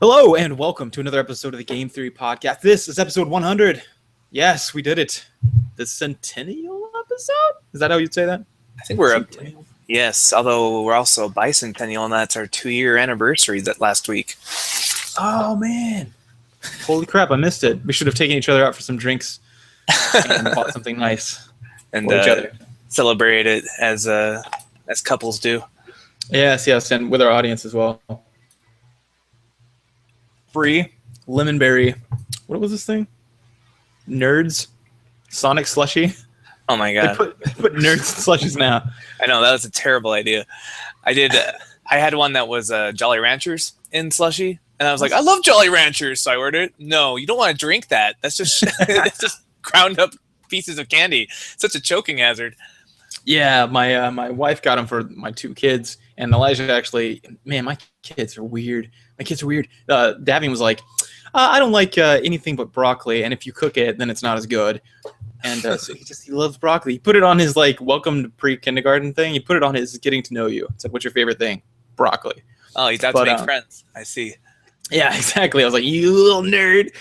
Hello and welcome to another episode of the Game Theory Podcast. This is episode 100. Yes, we did it. The centennial episode? Is that how you'd say that? I think we're centennial. Yes, although we're also bicentennial, and that's our 2-year anniversary that last week. Oh, man. Holy crap, I missed it. We should have taken each other out for some drinks and bought something nice and each other. Celebrate it as couples do. Yes, and with our audience as well. Free lemonberry. What was this thing? Nerds Sonic Slushie. Oh my god! They put Nerds Slushies now. I know that was a terrible idea. I had one that was Jolly Ranchers in slushie, and I was like, I love Jolly Ranchers, so I ordered it. No, you don't want to drink that. That's just it's just ground up pieces of candy. It's such a choking hazard. Yeah, my wife got them for my 2 kids, and Elijah actually. Man, my kids are weird. Davian was like, I don't like anything but broccoli, and if you cook it, then it's not as good. And so he loves broccoli. He put it on his welcome to pre-kindergarten thing. He put it on his getting to know you. It's like, what's your favorite thing? Broccoli. Oh, he's out to make friends. I see. Yeah, exactly. I was like, you little nerd.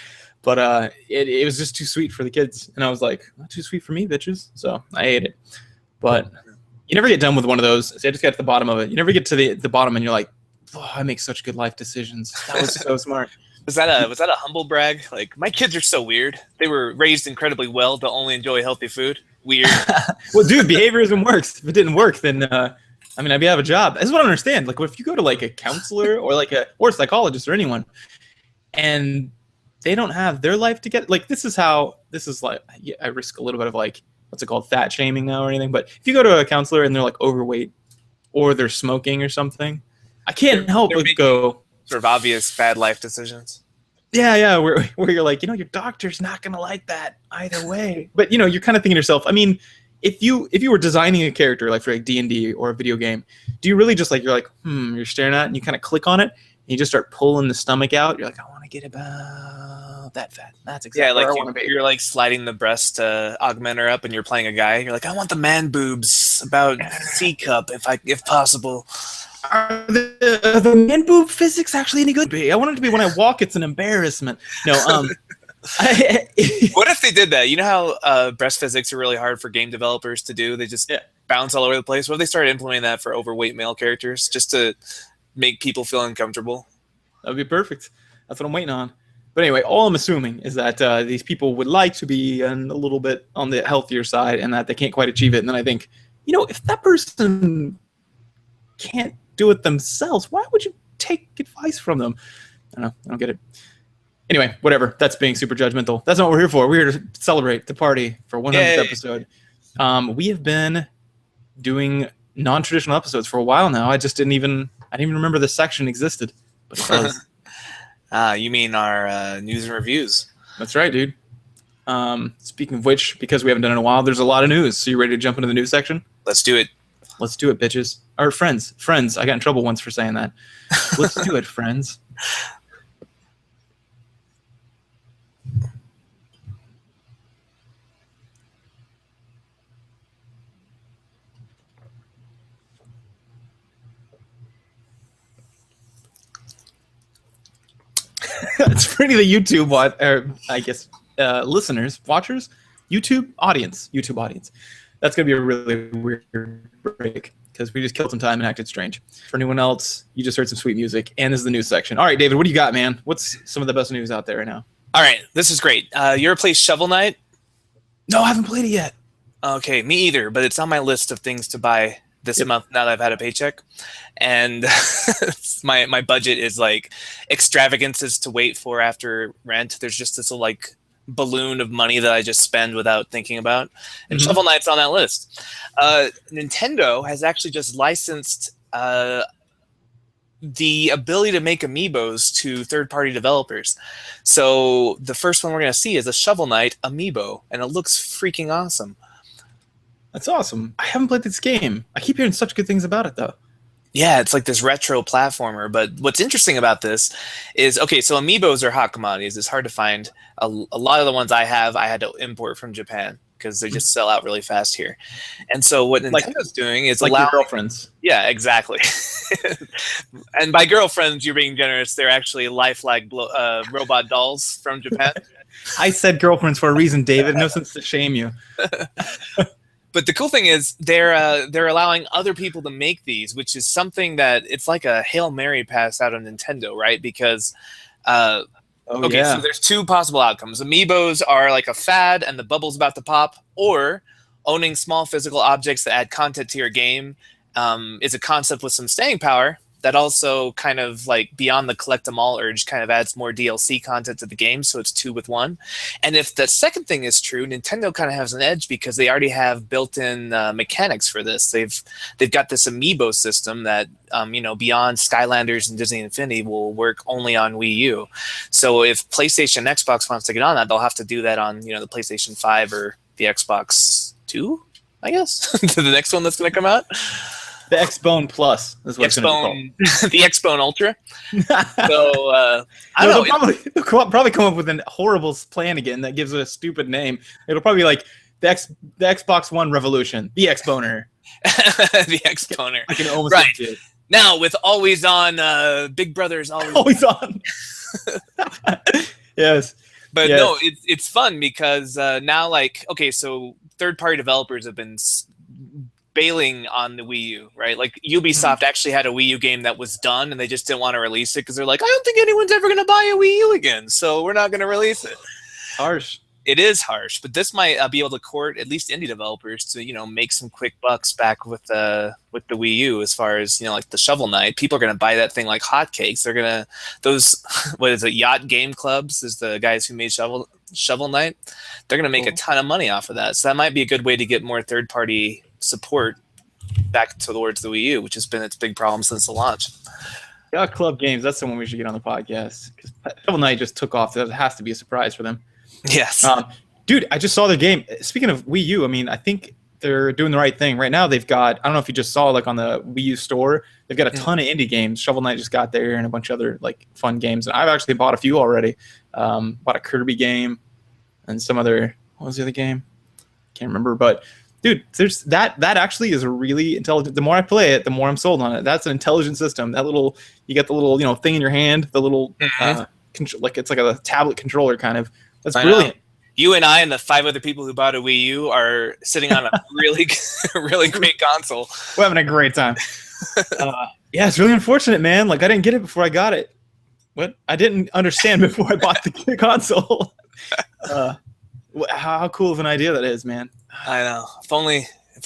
But it was just too sweet for the kids, and I was like, not too sweet for me, bitches. So I ate it. But you never get done with one of those. So I just got to the bottom of it. You never get to the bottom, and you're like, oh, I make such good life decisions. That was so smart. Was that a humble brag? Like, my kids are so weird. They were raised incredibly well to only enjoy healthy food. Weird. Well, dude, behaviorism works. If it didn't work, then I'd be out of a job. That's what I don't understand. Like, if you go to a counselor or or a psychologist or anyone, and they don't have their life together, I risk a little bit of what's it called, fat shaming now or anything. But if you go to a counselor and they're overweight or they're smoking or something, I can't help but go. Sort of obvious bad life decisions. Yeah, where you're like, your doctor's not gonna like that either way. But you're kind of thinking to yourself, if you were designing a character for D&D or a video game, do you really just you're staring at it and you kind of click on it and you just start pulling the stomach out? You're like, I want to get about that fat. That's exactly where I want to be. You're sliding the breast augmenter up and you're playing a guy. You're like, I want the man boobs about C cup if possible. Are the man boob physics actually any good? I want it to be when I walk, it's an embarrassment. No, What if they did that? You know how breast physics are really hard for game developers to do? They just bounce all over the place. What if they started implementing that for overweight male characters just to make people feel uncomfortable? That would be perfect. That's what I'm waiting on. But anyway, all I'm assuming is that these people would like to be a little bit on the healthier side and that they can't quite achieve it. And then I think, if that person can't do it themselves, why would you take advice from them? I don't get it. Anyway, whatever. That's being super judgmental. That's not what we're here for. We're here to celebrate the party for 100th episode. We have been doing non-traditional episodes for a while now. I didn't even remember this section existed, but it does. You mean our news and reviews? That's right, dude. Speaking of which, because we haven't done it in a while, there's a lot of news. So you ready to jump into the news section? Let's do it. Let's do it, bitches. Or friends. I got in trouble once for saying that. Let's do it, friends. It's pretty the YouTube listeners, watchers, YouTube audience. That's going to be a really weird break because we just killed some time and acted strange. For anyone else, you just heard some sweet music, and this is the news section. All right, David, what do you got, man? What's some of the best news out there right now? All right, this is great. You ever play Shovel Knight? No, I haven't played it yet. Okay, me either, but it's on my list of things to buy this month now that I've had a paycheck. And my budget is extravagances to wait for after rent. There's just this little balloon of money that I just spend without thinking about. And Shovel Knight's on that list. Nintendo has actually just licensed the ability to make amiibos to third-party developers. So the first one we're going to see is a Shovel Knight amiibo, and it looks freaking awesome. That's awesome. I haven't played this game. I keep hearing such good things about it, though. Yeah, it's like this retro platformer. But what's interesting about this is, okay, so amiibos are hot commodities. It's hard to find. A lot of the ones I have, I had to import from Japan because they just sell out really fast here. And so what Nintendo's doing is like allowing your girlfriends. Yeah, exactly. And by girlfriends, you're being generous. They're actually lifelike robot dolls from Japan. I said girlfriends for a reason, David. No sense to shame you. But the cool thing is they're allowing other people to make these, which is something that it's like a Hail Mary pass out of Nintendo, right? Because so there's two possible outcomes. Amiibos are like a fad and the bubble's about to pop, or owning small physical objects that add content to your game is a concept with some staying power that also kind of like beyond the collect them all urge kind of adds more DLC content to the game, so it's 2 with 1. And if the second thing is true, Nintendo kind of has an edge because they already have built-in mechanics for this. They've got this amiibo system that beyond Skylanders and Disney Infinity will work only on Wii U. So if PlayStation and Xbox wants to get on that, they'll have to do that on the PlayStation 5 or the Xbox 2, I guess, to the next one that's going to come out. The X-Bone Plus is what it's going to be called. The X-Bone Ultra. So, I don't know. They'll probably come up with a horrible plan again that gives it a stupid name. It'll probably be like the Xbox One Revolution, the X-Boner. The X-Boner. I can almost right. Now, with always on, Big Brother's always on. Yes. But no, it's fun because now, so third-party developers have been bailing on the Wii U, right? Like Ubisoft actually had a Wii U game that was done and they just didn't want to release it because they're like, I don't think anyone's ever going to buy a Wii U again, so we're not going to release it. Harsh. It is harsh, but this might be able to court at least indie developers to make some quick bucks back with the Wii U. As far as like the Shovel Knight, people are going to buy that thing like hotcakes. They're gonna what is it? Yacht Game Clubs is the guys who made Shovel Knight. They're going to make a ton of money off of that. So that might be a good way to get more third party support back towards the Wii U, which has been its big problem since the launch. Yacht Club Games. That's the one we should get on the podcast because Shovel Knight just took off. That has to be a surprise for them. Yes. Dude, I just saw their game. Speaking of Wii U, I mean, I think they're doing the right thing. Right now, they've got, I don't know if you just saw, like, on the Wii U store, they've got a ton of indie games. Shovel Knight just got there and a bunch of other, like, fun games. And I've actually bought a few already. Bought a Kirby game and some other, what was the other game? Can't remember. But, dude, there's that actually is a really intelligent, the more I play it, the more I'm sold on it. That's an intelligent system. That little, you get the little, thing in your hand, the little, like, it's like a tablet controller kind of. That's brilliant. You and I and the 5 other people who bought a Wii U are sitting on a really, really great console. We're having a great time. Yeah, it's really unfortunate, man. Like, I didn't get it before I got it. What? I didn't understand before I bought the console. How cool of an idea that is, man. I know. If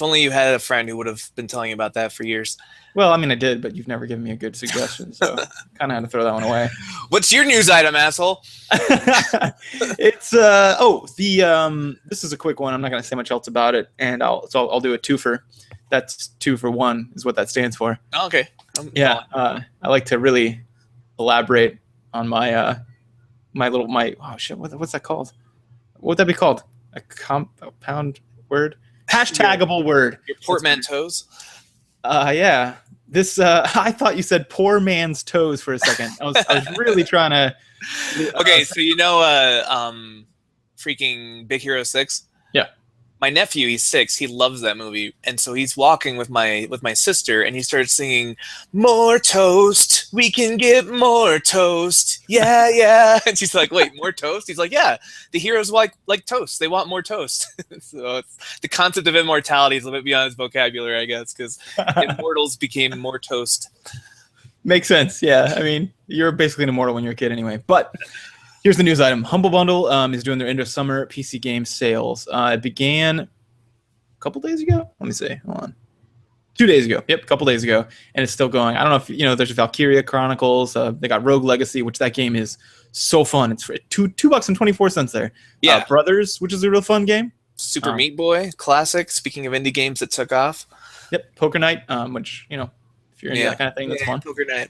only you had a friend who would have been telling you about that for years. Well, I mean, I did, but you've never given me a good suggestion, so kind of had to throw that one away. What's your news item, asshole? It's this is a quick one. I'm not going to say much else about it, and I'll do a twofer. That's 2 for 1 is what that stands for. Oh, okay. I like to really elaborate on my what's that called? What would that be called? A compound word? Hashtagable word. Your portmanteaus? Yeah. This I thought you said poor man's toes for a second. I was really trying to. Okay, so freaking Big Hero 6. Yeah. My nephew, he's 6. He loves that movie, and so he's walking with my sister, and he starts singing, "More toast, we can get more toast, yeah, yeah." And she's like, "Wait, more toast?" He's like, "Yeah, the heroes like toast. They want more toast." So the concept of immortality is a little bit beyond his vocabulary, I guess, because immortals became more toast. Makes sense. Yeah, I mean, you're basically an immortal when you're a kid, anyway. But here's the news item. Humble Bundle is doing their end of summer PC game sales. It began a couple days ago. Let me see. Hold on. 2 days ago. Yep, a couple days ago. And it's still going. I don't know if, there's Valkyria Chronicles. They got Rogue Legacy, which that game is so fun. It's for $2.24 there. Yeah. Brothers, which is a real fun game. Super Meat Boy, classic. Speaking of indie games that took off. Yep, Poker Night, which, if you're into that kind of thing, that's fun. Poker Night.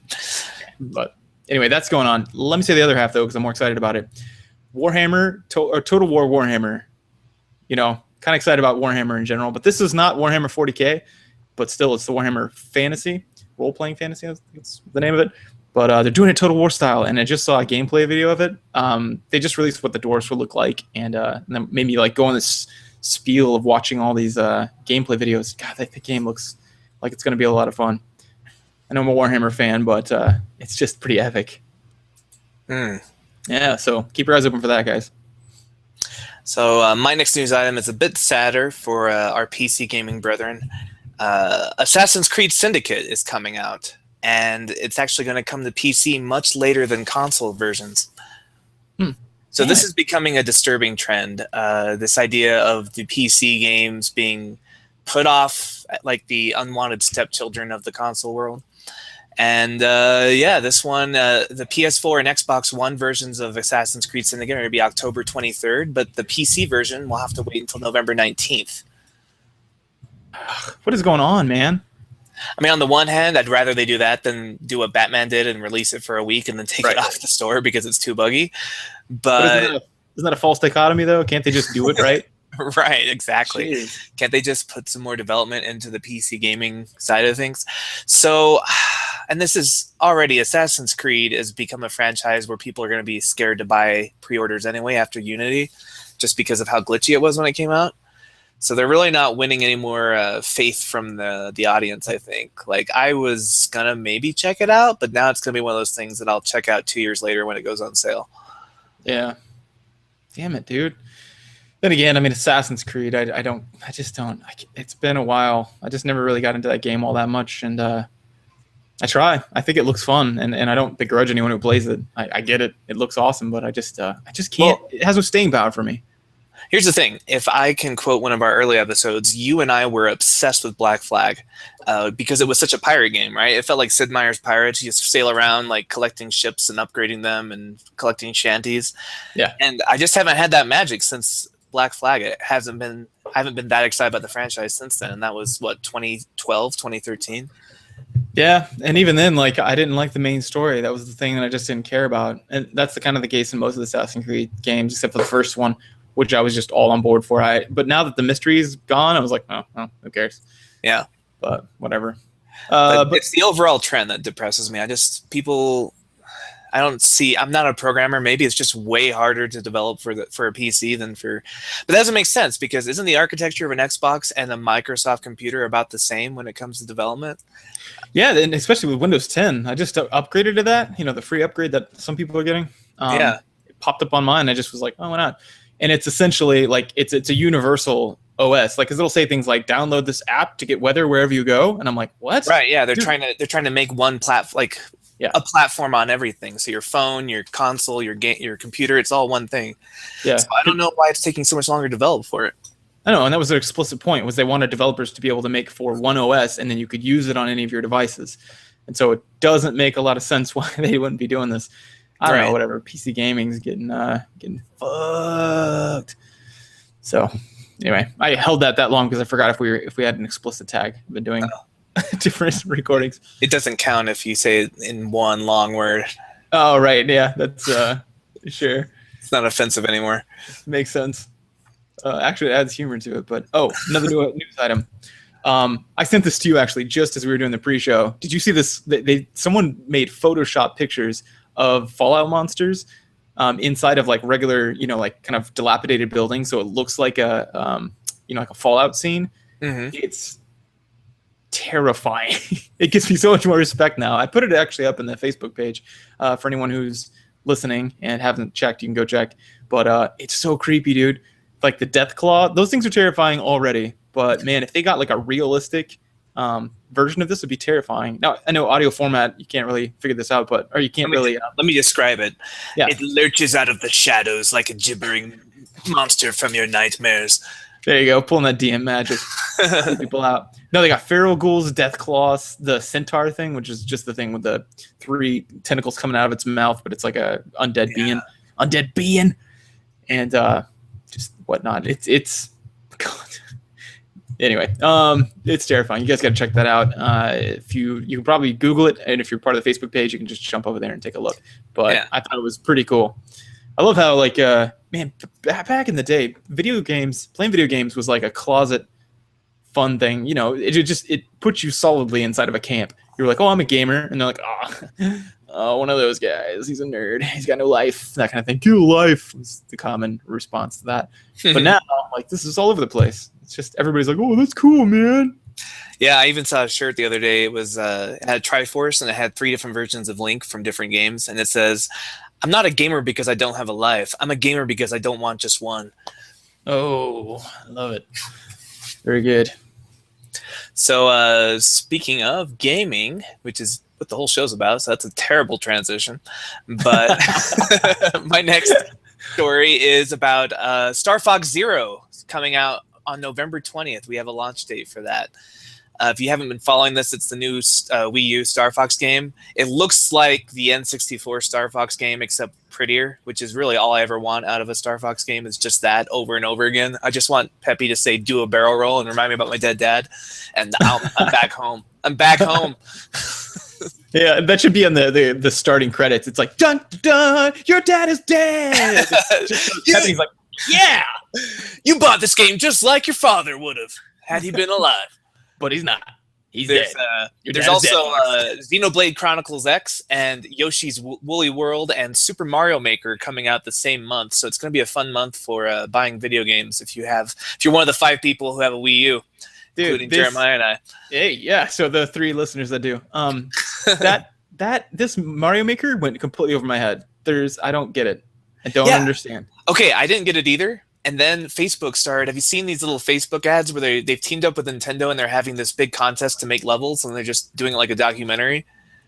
But anyway, that's going on. Let me say the other half, though, because I'm more excited about it. Warhammer, or Total War Warhammer. Kind of excited about Warhammer in general. But this is not Warhammer 40K, but still, it's the Warhammer Fantasy, role-playing fantasy, that's the name of it. But they're doing it Total War style, and I just saw a gameplay video of it. They just released what the dwarves would look like, and then made me go on this spiel of watching all these gameplay videos. God, the game looks like it's going to be a lot of fun. I know I'm a Warhammer fan, but it's just pretty epic. Yeah, so keep your eyes open for that, guys. So my next news item is a bit sadder for our PC gaming brethren. Assassin's Creed Syndicate is coming out, and it's actually going to come to PC much later than console versions. So this is becoming a disturbing trend. This idea of the PC games being put off like the unwanted stepchildren of the console world. And yeah, this one, the PS4 and Xbox One versions of Assassin's Creed Syndicate are going to be October 23rd, but the PC version will have to wait until November 19th. What is going on, man? I mean, on the one hand, I'd rather they do that than do what Batman did and release it for a week and then take it off the store because it's too buggy. But isn't that a false dichotomy, though? Can't they just do it right? Right, exactly. Jeez. Can't they just put some more development into the PC gaming side of things? So, and this is already, Assassin's Creed has become a franchise where people are going to be scared to buy pre-orders anyway after Unity, just because of how glitchy it was when it came out. So they're really not winning any more faith from the audience, I think. Like, I was going to maybe check it out, but now it's going to be one of those things that I'll check out 2 years later when it goes on sale. Yeah. Damn it, dude. Then again, I mean, Assassin's Creed, it's been a while. I just never really got into that game all that much, and I try. I think it looks fun, and I don't begrudge anyone who plays it. I get it. It looks awesome, but I just can't. Well, it has no staying power for me. Here's the thing. If I can quote one of our early episodes, you and I were obsessed with Black Flag because it was such a pirate game, right? It felt like Sid Meier's Pirates. You just sail around like collecting ships and upgrading them and collecting shanties. Yeah. And I just haven't had that magic since Black Flag. I haven't been that excited about the franchise since then. And that was, what, 2012, 2013? Yeah, and even then, like, I didn't like the main story. That was the thing that I just didn't care about. And that's the kind of the case in most of the Assassin's Creed games, except for the first one, which I was just all on board for. But now that the mystery is gone, I was like, oh, who cares? Yeah. But whatever. But it's the overall trend that depresses me. I'm not a programmer. Maybe it's just way harder to develop for a PC than for, but that doesn't make sense because isn't the architecture of an Xbox and a Microsoft computer about the same when it comes to development? Yeah, and especially with Windows 10, I just upgraded to that. You know, the free upgrade that some people are getting. Yeah, it popped up on mine. I just was like, oh, why not? And it's essentially like it's a universal OS. Like, 'cause it'll say things like download this app to get weather wherever you go, and I'm like, what? Right? Yeah, they're trying to make one platform, a platform on everything. So your phone, your console, your computer, it's all one thing. Yeah. So I don't know why it's taking so much longer to develop for it. I know, and that was their explicit point, was they wanted developers to be able to make for one OS, and then you could use it on any of your devices. And so it doesn't make a lot of sense why they wouldn't be doing this. I don't know, whatever. PC gaming's getting fucked. So anyway, I held that long because I forgot if we had an explicit tag. I've been doing different recordings. It doesn't count if you say it in one long word. Oh, right. Yeah, that's sure. It's not offensive anymore. Makes sense. Actually, it adds humor to it. But another news item. I sent this to you actually just as we were doing the pre-show. Did you see this? Someone made Photoshop pictures of Fallout monsters inside of like regular, like kind of dilapidated buildings, so it looks like a like a Fallout scene. Mm-hmm. It's terrifying. It gives me so much more respect now. I put it actually up in the Facebook page for anyone who's listening and haven't checked. You can go check. But it's so creepy, dude. Like the death claw, those things are terrifying already. But man, if they got like a realistic version of this, would be terrifying. Now I know audio format, you can't really figure this out, or you can't really. Let me describe it. Yeah. It lurches out of the shadows like a gibbering monster from your nightmares. There you go, pulling that DM magic. People out. No, they got feral ghouls, death claws, the centaur thing, which is just the thing with the 3 tentacles coming out of its mouth, but it's like a undead being, and just whatnot. It's God. Anyway, it's terrifying. You guys got to check that out. If you can probably Google it, and if you're part of the Facebook page, you can just jump over there and take a look. But I thought it was pretty cool. I love how man, back in the day, playing video games was like a closet fun thing. It puts you solidly inside of a camp. You're like, oh, I'm a gamer, and they're like, oh, one of those guys. He's a nerd. He's got no life. That kind of thing. Kill life was the common response to that. But now, like, this is all over the place. It's just everybody's like, oh, that's cool, man. Yeah, I even saw a shirt the other day. It was it had Triforce, and it had 3 different versions of Link from different games, and it says, "I'm not a gamer because I don't have a life. I'm a gamer because I don't want just one." Oh, I love it. Very good. So speaking of gaming, which is what the whole show's about, so that's a terrible transition. But my next story is about Star Fox Zero coming out on November 20th. We have a launch date for that. If you haven't been following this, it's the new Wii U Star Fox game. It looks like the N64 Star Fox game, except prettier, which is really all I ever want out of a Star Fox game, is just that over and over again. I just want Peppy to say, do a barrel roll and remind me about my dead dad. And I'm back home. I'm back home. Yeah, that should be on the starting credits. It's like, dun, dun, your dad is dead. Peppy's like, yeah. You bought this game just like your father would have, had he been alive. But he's not. He's dead. There's also Xenoblade Chronicles X and Yoshi's Woolly World and Super Mario Maker coming out the same month. So it's going to be a fun month for buying video games if you're one of the 5 people who have a Wii U, including Jeremiah and I. Hey, yeah. So the 3 listeners that do. This Mario Maker went completely over my head. I don't get it. I don't understand. Okay, I didn't get it either. And then Facebook started. Have you seen these little Facebook ads where they've teamed up with Nintendo and they're having this big contest to make levels and they're just doing it like a documentary?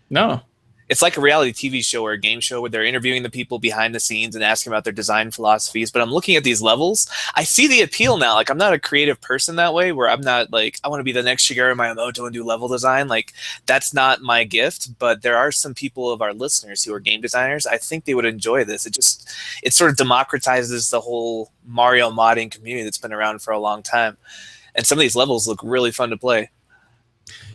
No. It's like a reality TV show or a game show where they're interviewing the people behind the scenes and asking about their design philosophies. But I'm looking at these levels. I see the appeal now. Like, I'm not a creative person that way, where I'm not like, I want to be the next Shigeru Miyamoto and do level design. Like, that's not my gift. But there are some people of our listeners who are game designers. I think they would enjoy this. It sort of democratizes the whole Mario modding community that's been around for a long time. And some of these levels look really fun to play.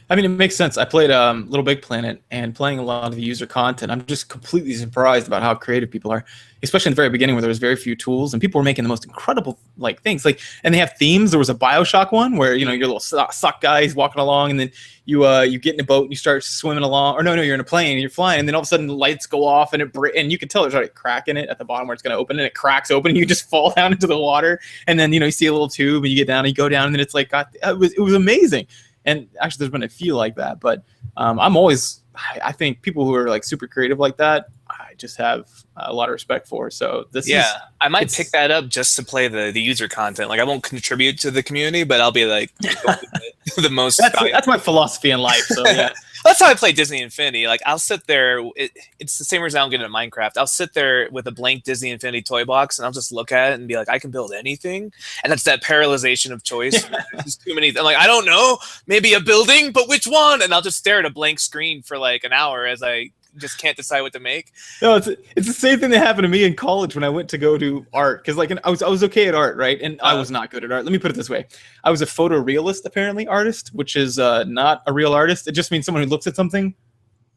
I mean, it makes sense. I played Little Big Planet, and playing a lot of the user content, I'm just completely surprised about how creative people are, especially in the very beginning where there was very few tools and people were making the most incredible things. And they have themes. There was a BioShock one where your little sock guy is walking along, and then you get in a boat and you start swimming along. Or no, you're in a plane and you're flying, and then all of a sudden the lights go off and and you can tell there's already a crack in it at the bottom where it's going to open, and it cracks open and you just fall down into the water. And then you see a little tube and you get down and you go down, and then it's like it was amazing. And actually, there's been a few like that, but I think people who are like super creative like that, I just have a lot of respect for. So I might pick that up just to play the user content. Like, I won't contribute to the community, but I'll be like the most. That's my philosophy in life. So yeah. That's how I play Disney Infinity. Like, I'll sit there. It's the same reason I don't get into Minecraft. I'll sit there with a blank Disney Infinity toy box, and I'll just look at it and be like, I can build anything. And that's that paralyzation of choice. There's too many. I'm like, I don't know. Maybe a building, but which one? And I'll just stare at a blank screen for like an hour as I just can't decide what to make. No, it's the same thing that happened to me in college when I went to go to art, because I was okay at art, right? And I was not good at art. Let me put it this way: I was a photorealist, apparently, artist, which is not a real artist. It just means someone who looks at something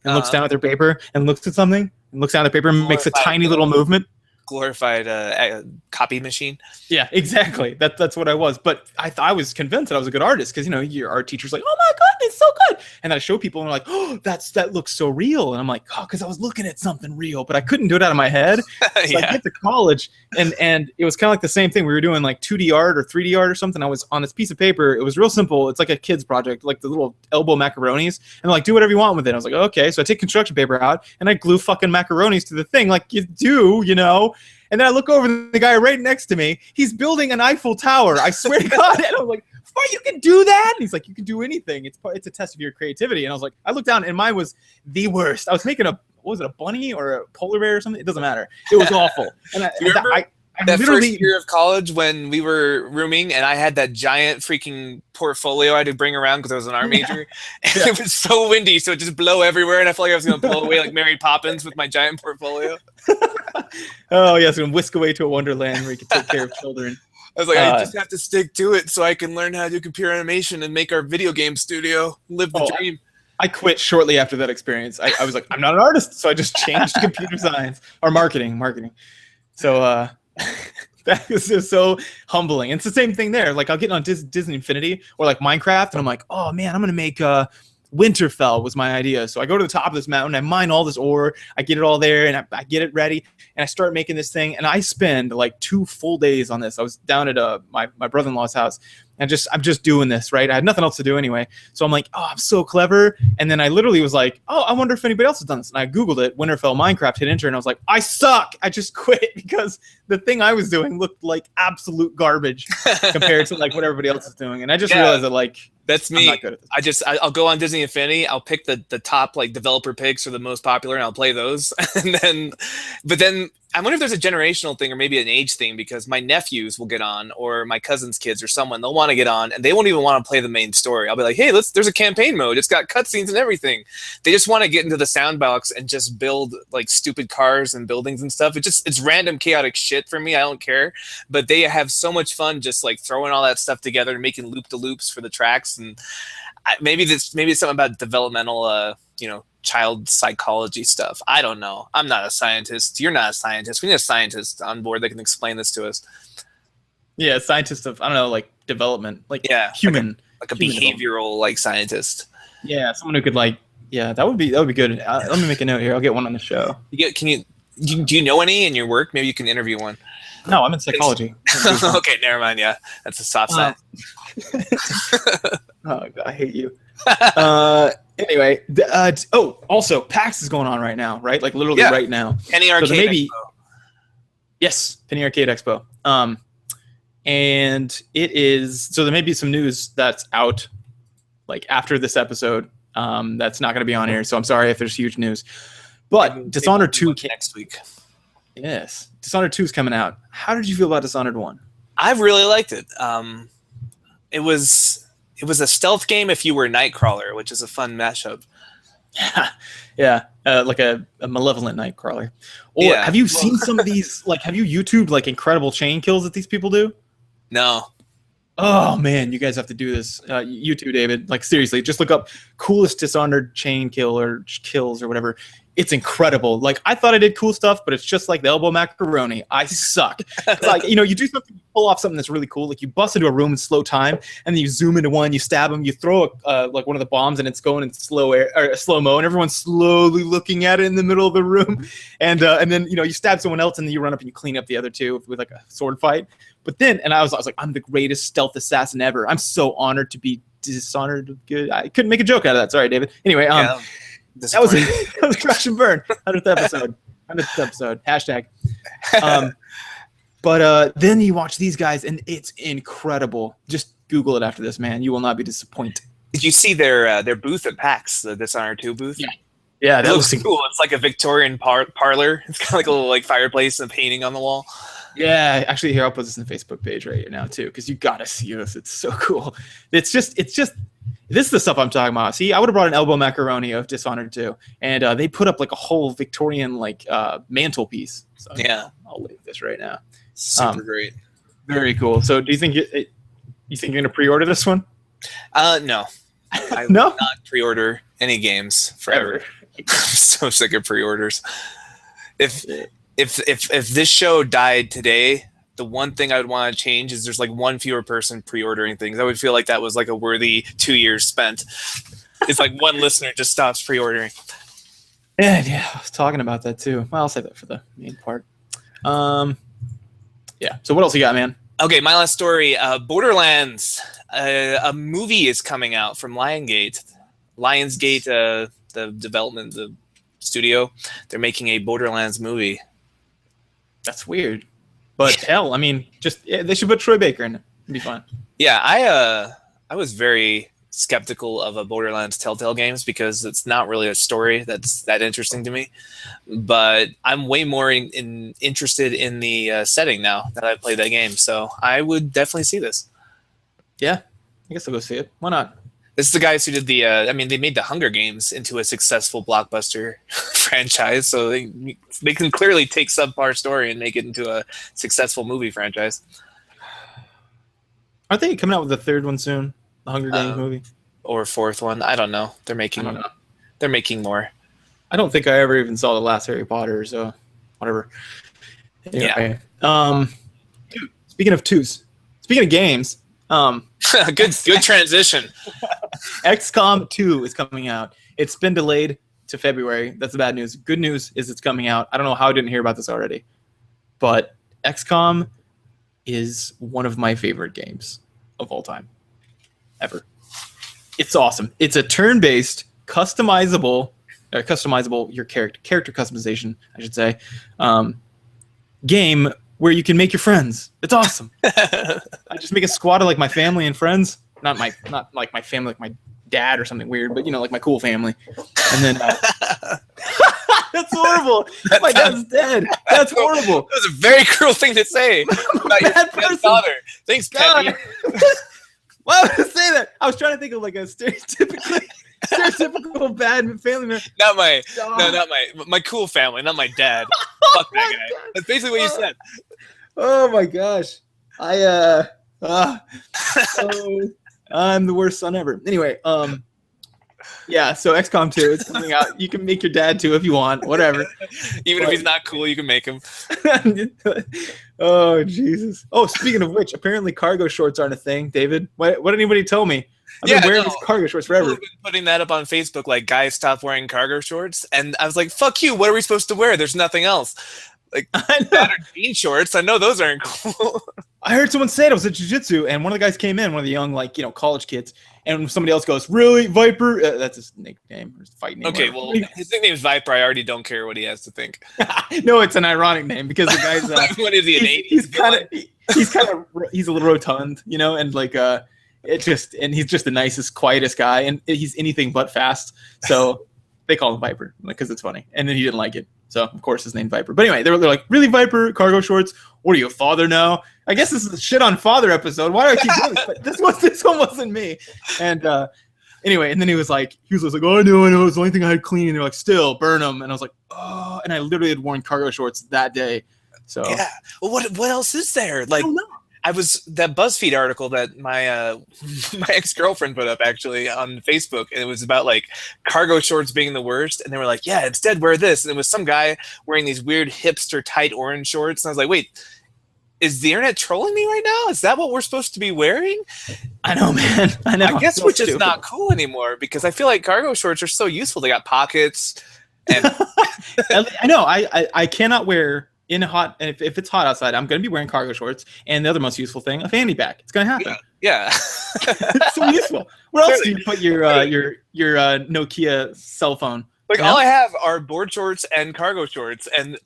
and looks down at their paper and looks at something and looks down at the paper and makes a tiny little movement. Glorified copy machine. Yeah, exactly. That's what I was. But I was convinced that I was a good artist because your art teacher's like, oh my goodness, so good. And then I show people and they're like, oh, that looks so real. And I'm like, oh, because I was looking at something real, but I couldn't do it out of my head. So I get to college and it was kind of like the same thing. We were doing like 2D art or 3D art or something. I was on this piece of paper. It was real simple. It's like a kid's project, like the little elbow macaronis. And they're like, do whatever you want with it. I was like, okay. So I take construction paper out and I glue fucking macaronis to the thing like you do, And then I look over the guy right next to me. He's building an Eiffel Tower. I swear to God. And I was like, you can do that? And he's like, you can do anything. It's a test of your creativity. And I was like, I looked down and mine was the worst. I was making what was it, a bunny or a polar bear or something? It doesn't matter. It was awful. And that first year of college when we were rooming and I had that giant freaking portfolio I had to bring around because I was an art major. And it was so windy, so it just blow everywhere. And I felt like I was going to blow away like Mary Poppins with my giant portfolio. Oh, yes, and whisk away to a wonderland where you can take care of children. I was like, I just have to stick to it so I can learn how to do computer animation and make our video game studio, live the dream. I quit shortly after that experience. I was like, I'm not an artist, so I just changed to computer science or marketing. So that was just so humbling. And it's the same thing there. Like I'll get on Disney Infinity or like Minecraft, and I'm like, oh man, I'm gonna make Winterfell was my idea. So I go to the top of this mountain, I mine all this ore, I get it all there, and I get it ready, and I start making this thing, and I spend like 2 full days on this. I was down at my brother-in-law's house, and I'm just doing this, right? I had nothing else to do anyway. So I'm like, oh, I'm so clever. And then I literally was like, oh, I wonder if anybody else has done this. And I Googled it, Winterfell Minecraft, hit enter, and I was like, I suck. I just quit because the thing I was doing looked like absolute garbage compared to like what everybody else is doing. And I just realized that like, that's me. I'm not good at this. I'll go on Disney Infinity. I'll pick the top like developer picks or the most popular, and I'll play those. But then I wonder if there's a generational thing or maybe an age thing, because my nephews will get on, or my cousin's kids or someone, they'll want to get on, and they won't even want to play the main story. I'll be like, hey, there's a campaign mode. It's got cutscenes and everything. They just want to get into the sandbox and just build like stupid cars and buildings and stuff. It's random chaotic shit for me. I don't care, but they have so much fun just like throwing all that stuff together and making loop-de-loops for the tracks. And maybe it's something about developmental, child psychology stuff. I don't know. I'm not a scientist. You're not a scientist. We need a scientist on board that can explain this to us. Yeah, scientist of, I don't know, like development, like human, like a behavioral like scientist. Yeah, someone who could like, yeah, that would be good. Let me make a note here. I'll get one on the show. Do you know any in your work? Maybe you can interview one. No, I'm in psychology. Okay, never mind. Yeah, that's a soft side. Oh God, I hate you. Anyway, also PAX is going on right now, right? Like literally right now. Penny Arcade Expo. Yes, Penny Arcade Expo. And it is, so there may be some news that's out like after this episode. That's not going to be on here, so I'm sorry if there's huge news. But Dishonored 2 next week. Yes, Dishonored 2 is coming out. How did you feel about Dishonored 1? I really liked it. It was a stealth game if you were Nightcrawler, which is a fun mashup. Yeah, like a malevolent Nightcrawler. Or have you seen some of these? Like, have you YouTubed like incredible chain kills that these people do? No. Oh man, you guys have to do this. You too, David. Like seriously, just look up coolest Dishonored chain kill or kills or whatever. It's incredible. Like I thought I did cool stuff, but it's just like the elbow macaroni. I suck. Like you do something, you pull off something that's really cool. Like you bust into a room in slow time, and then you zoom into one, you stab them, you throw like one of the bombs, and it's going in slow mo, and everyone's slowly looking at it in the middle of the room, and then you stab someone else, and then you run up and you clean up the other two with like a sword fight. But then, and I was like, I'm the greatest stealth assassin ever. I'm so honored to be Dishonored good. I couldn't make a joke out of that. Sorry, David. Anyway, that was Crash and Burn. 100th episode. 100th episode. Hashtag. But then you watch these guys, and it's incredible. Just Google it after this, man. You will not be disappointed. Did you see their booth at PAX, the Dishonored 2 booth? Yeah, that looks cool. It's like a Victorian parlor. It's kind of like a little like fireplace and painting on the wall. Yeah, actually, here I'll put this in the Facebook page right here now too, because you gotta see this. It's so cool. It's just this is the stuff I'm talking about. See, I would have brought an elbow macaroni of Dishonored 2, and they put up like a whole Victorian like mantelpiece. So yeah, I'll link this right now. Super great, very cool. So, do you think you're gonna pre-order this one? No, I will not pre-order any games forever. I'm so sick of pre-orders. If this show died today, the one thing I would want to change is there's like one fewer person pre-ordering things. I would feel like that was like a worthy 2 years spent. It's like one listener just stops pre-ordering. Yeah, I was talking about that too. Well, I'll save that for the main part. Yeah. So what else you got, man? Okay, my last story. Borderlands. A movie is coming out from Lionsgate. The development, the studio. They're making a Borderlands movie. That's weird, but hell, I mean, they should put Troy Baker in it. It'd be fun. Yeah, I was very skeptical of a Borderlands Telltale games because it's not really a story that's that interesting to me. But I'm way more interested in the setting now that I've played that game. So I would definitely see this. Yeah, I guess I'll go see it. Why not? This is the guys who did the. They made the Hunger Games into a successful blockbuster franchise, so they can clearly take subpar story and make it into a successful movie franchise. Aren't they coming out with the third one soon? The Hunger Games movie, or fourth one? I don't know. They're making more. I don't think I ever even saw the last Harry Potter, so whatever. Anyway, yeah. Dude, speaking of games. Good transition. XCOM 2 is coming out. It's been delayed to February. That's the bad news. Good news is it's coming out. I don't know how I didn't hear about this already, but XCOM is one of my favorite games of all time, ever. It's awesome. It's a turn-based, customizable your character customization, I should say, game where you can make your friends. It's awesome. I just make a squad of like my family and friends. Not like my family, like my dad or something weird, but like my cool family. And then that's horrible. My dad's dead. That's horrible. That was a very cruel thing to say about your dead father. Thanks, Penny. Why would I say that? I was trying to think of like a stereotypical bad family member. Not my cool family, not my dad. Fuck that guy. That's basically what you said. Oh my gosh. I'm the worst son ever. Anyway, yeah, so XCOM 2 is coming out. You can make your dad too if you want, whatever. Even if he's not cool, you can make him. Oh, Jesus. Oh, speaking of which, apparently cargo shorts aren't a thing, David. What did anybody tell me? I've been wearing these cargo shorts forever. I've been putting that up on Facebook, like, guys, stop wearing cargo shorts. And I was like, fuck you, what are we supposed to wear? There's nothing else. Like, jean shorts, I know those aren't cool. I heard someone say it. I was at jiu-jitsu, and one of the guys came in, one of the young, college kids, and somebody else goes, really, Viper? That's his nickname, or his fight name. Okay, well, his nickname is Viper. I already don't care what he has to think. No, it's an ironic name, because the guy's... what is he, an 80s? He's a little rotund, and and he's just the nicest, quietest guy, and he's anything but fast, so they call him Viper, because it's funny, and then he didn't like it. So, of course, his name Viper. But anyway, they're like, really, Viper? Cargo shorts? What are you, a father now? I guess this is a shit on father episode. Why do I keep doing this? But this one wasn't me. And anyway, and then he was like, oh, I know. It's the only thing I had clean. And they're like, still, burn them. And I was like, oh. And I literally had worn cargo shorts that day. So yeah. Well, what else is there? Like, I don't know. I was that BuzzFeed article that my my ex-girlfriend put up actually on Facebook, and it was about like cargo shorts being the worst, and they were like, yeah, instead wear this, and it was some guy wearing these weird hipster tight orange shorts, and I was like, wait, is the internet trolling me right now? Is that what we're supposed to be wearing? I know, man. I know. I guess we're just not cool anymore, because I feel like cargo shorts are so useful. They got pockets, and I know. I cannot wear. If it's hot outside, I'm going to be wearing cargo shorts. And the other most useful thing, a fanny pack. It's going to happen. Yeah. It's so useful. Where else do you put your Nokia cell phone? Like, all I have are board shorts and cargo shorts. And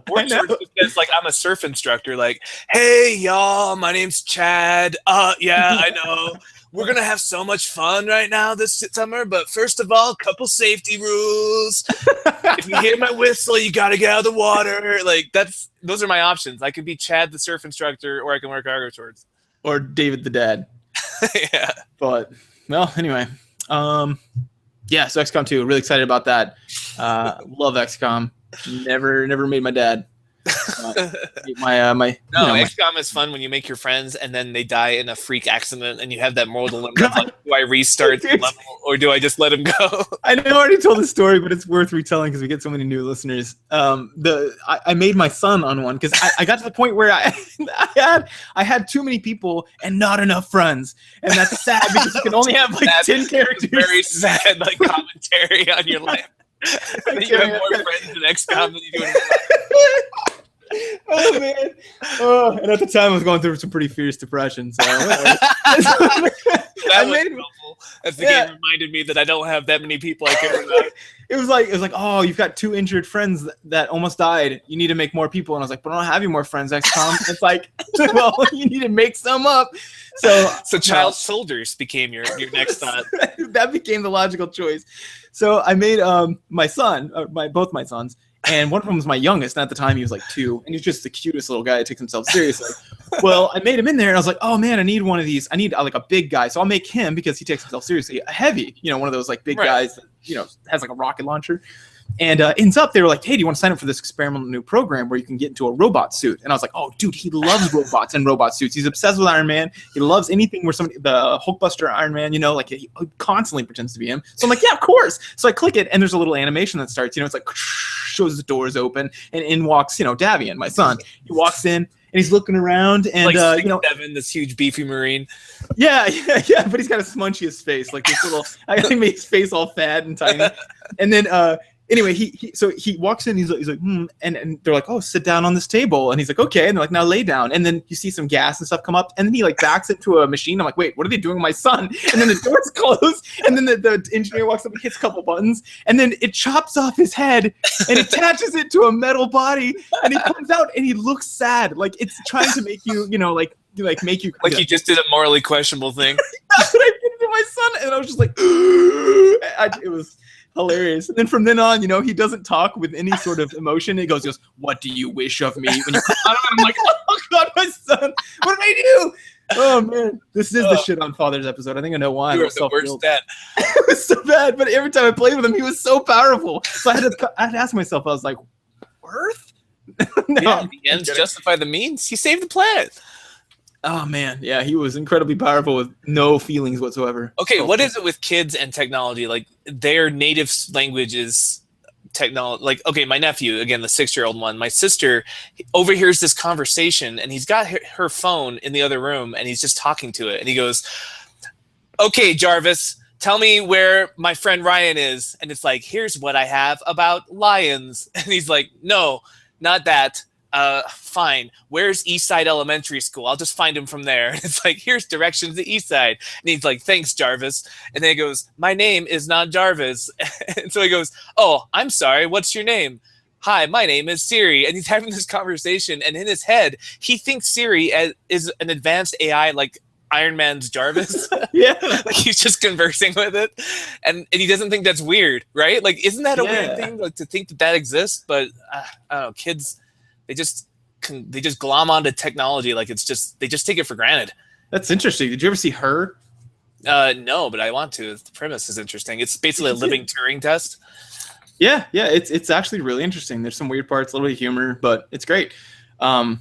board shorts is like, I'm a surf instructor. Like, hey, y'all, my name's Chad. Yeah, I know. We're going to have so much fun right now this summer, but first of all, couple safety rules. If you hear my whistle, you got to get out of the water. Like, those are my options. I could be Chad, the surf instructor, or I can wear cargo shorts. Or David the dad. Yeah. But, well, anyway. Yeah, so XCOM 2, really excited about that. Love XCOM. Never made my dad. XCOM is fun when you make your friends and then they die in a freak accident and you have that moral dilemma of like, do I restart the level or do I just let him go? I know I already told the story, but it's worth retelling because we get so many new listeners. I made my son on one because I got to the point where I had too many people and not enough friends, and that's sad because you can only have like 10 characters. Very sad, like commentary on your life. You have more friends in XCOM than you do in real life. Oh man! Oh, and at the time I was going through some pretty fierce depression. So that was helpful. As the game reminded me that I don't have that many people I care about. It was like, oh, you've got 2 injured friends that almost died. You need to make more people. And I was like, but I don't have any more friends, XCOM. It's like, well, you need to make some up. So child soldiers became your next thought. That became the logical choice. So I made my son, both my sons. And one of them was my youngest, and at the time he was like 2, and he's just the cutest little guy that takes himself seriously. Well, I made him in there, and I was like, oh man, I need one of these. I need like a big guy, so I'll make him because he takes himself seriously. A heavy, one of those like big guys that has like a rocket launcher. And ends up, they were like, hey, do you want to sign up for this experimental new program where you can get into a robot suit? And I was like, oh, dude, he loves robots and robot suits. He's obsessed with Iron Man. He loves anything where the Hulkbuster Iron Man, like he constantly pretends to be him. So I'm like, yeah, of course. So I click it, and there's a little animation that starts. It's like shows the doors open, and in walks, Davian, my son. He walks in, he's looking around, and like you know, 6'7", this huge beefy Marine. yeah, but he's got a smunchiest face, like this little. I think made his face all fat and tiny, and then anyway, so he walks in. He's like, and they're like, oh, sit down on this table, and he's like, okay, and they're like, now lay down, and then you see some gas and stuff come up, and then he like backs into a machine. I'm like, wait, what are they doing with my son? And then the doors close, and then the engineer walks up and hits a couple buttons, and then it chops off his head and attaches it to a metal body, and he comes out and he looks sad, like it's trying to make you, you know, like make you like you just did a morally questionable thing. That's what I did to my son, and I was just like, it was hilarious. And then from then on, you know, he doesn't talk with any sort of emotion. He goes, what do you wish of me? When you come out, I'm like, oh God, my son, what did I do? Oh man, this is the shit on Father's episode. I think I know why. You were the worst dad. It was so bad, but every time I played with him, he was so powerful. So I had to ask myself, I was like, worth? No, yeah, the ends justify the means. He saved the planet. Oh man, yeah, he was incredibly powerful with no feelings whatsoever. Okay, what is it with kids and technology? Like their native language is technology. Like, okay, my nephew, again, the 6-year-old one, my sister overhears this conversation, and he's got her phone in the other room, and he's just talking to it, and he goes, "Okay, Jarvis, tell me where my friend Ryan is." And it's like, "Here's what I have about lions," and he's like, "No, not that. Fine. Where's Eastside Elementary School? I'll just find him from there." And it's like, "Here's directions to Eastside." And he's like, "Thanks, Jarvis." And then he goes, "My name is not Jarvis." And so he goes, "Oh, I'm sorry. What's your name?" "Hi, my name is Siri." And he's having this conversation, and in his head, he thinks Siri is an advanced AI like Iron Man's Jarvis. Yeah. Like he's just conversing with it. And he doesn't think that's weird, right? Like, isn't that a weird thing, like, to think that exists? But I don't know, kids, they just glom onto technology like it's just, they just take it for granted. That's interesting. Did you ever see Her? No, but I want to. The premise is interesting. It's basically a living Turing test. Yeah, it's actually really interesting. There's some weird parts, a little bit of humor, but it's great. And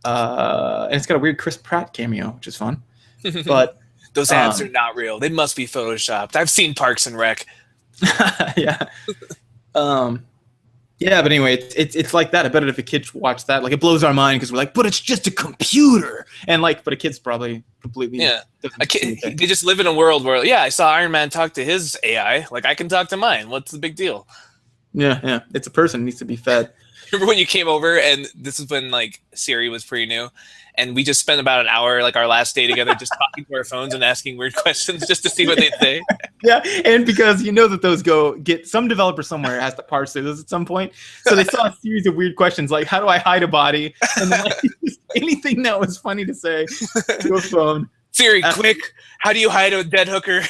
it's got a weird Chris Pratt cameo, which is fun. But those ads are not real. They must be photoshopped. I've seen Parks and Rec. Yeah. Yeah, but anyway, it's like that. I bet if a kid watched that, like, it blows our mind because we're like, but it's just a computer, and like, but a kid's probably completely they just live in a world where I saw Iron Man talk to his AI, like I can talk to mine. What's the big deal? Yeah, it's a person, it needs to be fed. Remember when you came over, and this is when like Siri was pretty new, and we just spent about an hour, like our last day together, just talking to our phones and asking weird questions just to see what they'd say. Yeah, and because you know that those some developer somewhere has to parse those at some point. So they saw a series of weird questions like, how do I hide a body? And then like, anything that was funny to say to a phone. Siri, quick, how do you hide a dead hooker?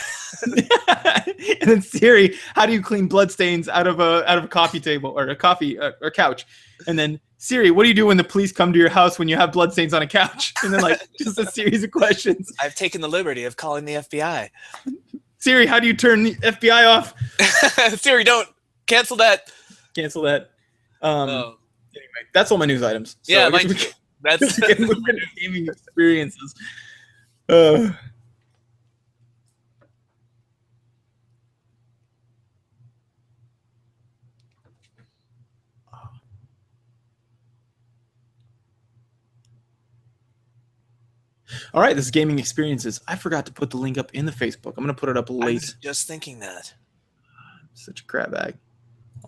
And then Siri, how do you clean bloodstains out of a coffee table or a coffee or couch? And then Siri, what do you do when the police come to your house when you have bloodstains on a couch? And then like just a series of questions. I've taken the liberty of calling the FBI. Siri, how do you turn the FBI off? Siri, don't cancel that. Cancel that. Anyway, that's all my news items. So yeah, that's gaming experiences. All right, this is gaming experiences. I forgot to put the link up in the Facebook. I'm gonna put it up late. I was just thinking that. Such a crap bag.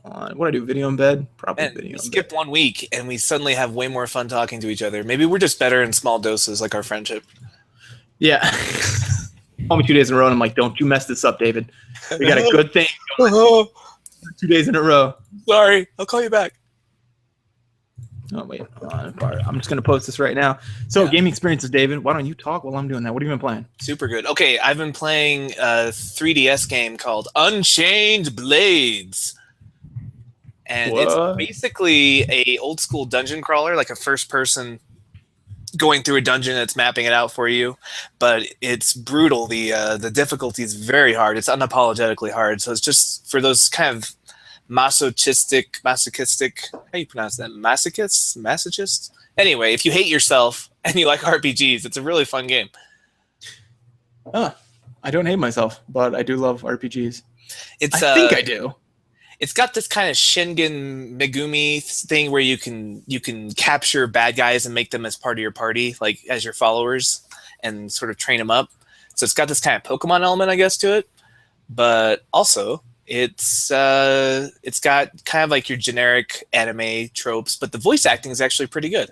What do I do? Video in bed? Probably video. We skipped 1 week, and we suddenly have way more fun talking to each other. Maybe we're just better in small doses, like our friendship. Yeah. Call me 2 days in a row, and I'm like, "Don't you mess this up, David. We got a good thing going." 2 days in a row. Sorry, I'll call you back. Oh wait, hold on. I'm just gonna post this right now. So, gaming experiences, David. Why don't you talk while I'm doing that? What have you been playing? Super good. Okay, I've been playing a 3DS game called Unchained Blades, and it's basically a old school dungeon crawler, like a first person going through a dungeon that's mapping it out for you. But it's brutal. The difficulty is very hard. It's unapologetically hard. So it's just for those kind of masochistic, how do you pronounce that? Masochist? Anyway, if you hate yourself and you like RPGs, it's a really fun game. I don't hate myself, but I do love RPGs. I think I do. It's got this kind of Shingen Megumi thing where you can capture bad guys and make them as part of your party, like as your followers, and sort of train them up. So it's got this kind of Pokemon element, I guess, to it. But also, it's got kind of like your generic anime tropes, but the voice acting is actually pretty good.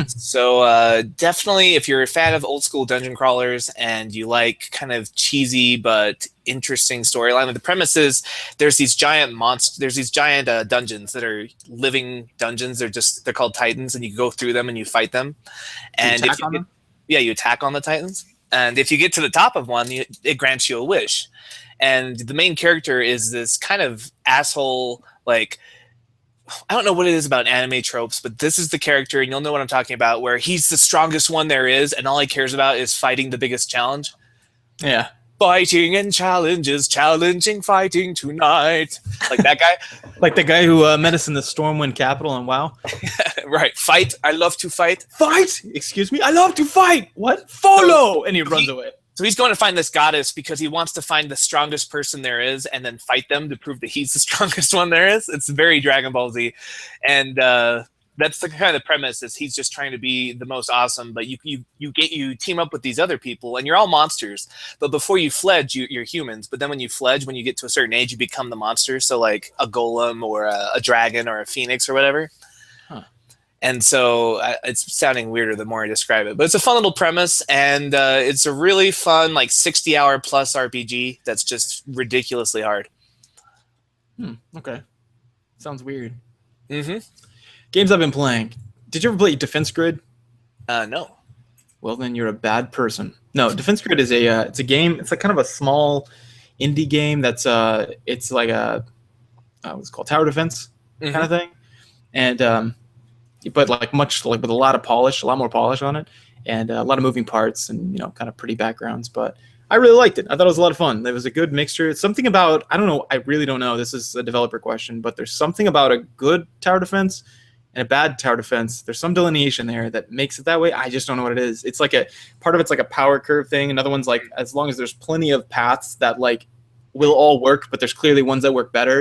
So definitely, if you're a fan of old school dungeon crawlers and you like kind of cheesy but interesting storyline, the premise is there's these giant dungeons that are living dungeons. They're called Titans, and you go through them and you fight them. And you attack on them? Yeah, you attack on the Titans. And if you get to the top of one, it grants you a wish. And the main character is this kind of asshole, like, I don't know what it is about anime tropes, but this is the character, and you'll know what I'm talking about, where he's the strongest one there is, and all he cares about is fighting the biggest challenge. Yeah. Fighting and challenges, challenging, fighting tonight. Like that guy. Like the guy who met us in the Stormwind capital and WoW. Right. Fight. I love to fight. Fight! Excuse me? I love to fight! What? Follow! And he runs away. So he's going to find this goddess because he wants to find the strongest person there is and then fight them to prove that he's the strongest one there is. It's very Dragon Ball Z. And that's the kind of premise is he's just trying to be the most awesome, but you team up with these other people and you're all monsters. But before you fledge, you're humans. But then when you fledge, when you get to a certain age, you become the monster. So like a golem or a dragon or a phoenix or whatever. And so it's sounding weirder the more I describe it. But it's a fun little premise, and it's a really fun, like 60-hour plus RPG that's just ridiculously hard. Okay. Sounds weird. Mm-hmm. Games I've been playing. Did you ever play Defense Grid? No. Well, then you're a bad person. No, Defense Grid is it's a game. It's like kind of a small indie game that's it's like what's it called, tower defense kind of thing, and but like much like with a lot more polish on it, and a lot of moving parts, and kind of pretty backgrounds. But I really liked it. I thought it was a lot of fun. There was a good mixture. It's something about, I don't know, I really don't know. This is a developer question, but there's something about a good tower defense and a bad tower defense. There's some delineation there that makes it that way. I just don't know what it is. It's like part of it's like a power curve thing. Another one's like, as long as there's plenty of paths that like will all work, but there's clearly ones that work better,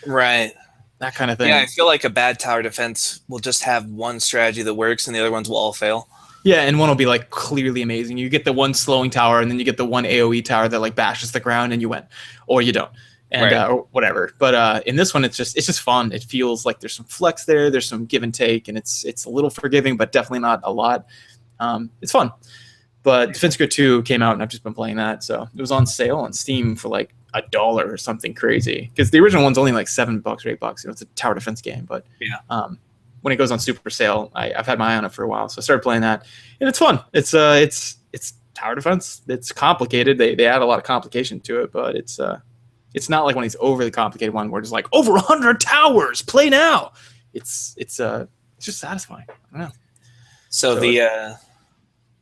Right. That kind of thing. Yeah, I feel like a bad tower defense will just have one strategy that works and the other ones will all fail. Yeah, and one will be like clearly amazing. You get the one slowing tower, and then you get the one AoE tower that like bashes the ground, and you win, or you don't, and or whatever. But in this one, it's just fun. It feels like there's some flex there, there's some give and take, and it's a little forgiving, but definitely not a lot. It's fun. But Defense Grid 2 came out, and I've just been playing that. So it was on sale on Steam for like $1 or something crazy, because the original one's only like $7 or $8. It's a tower defense game, but when it goes on super sale, I've had my eye on it for a while, so I started playing that, and it's fun. It's tower defense. It's complicated. They add a lot of complication to it, but it's not like one of these overly complicated one where it's like over 100 towers. Play now. It's just satisfying. I don't know.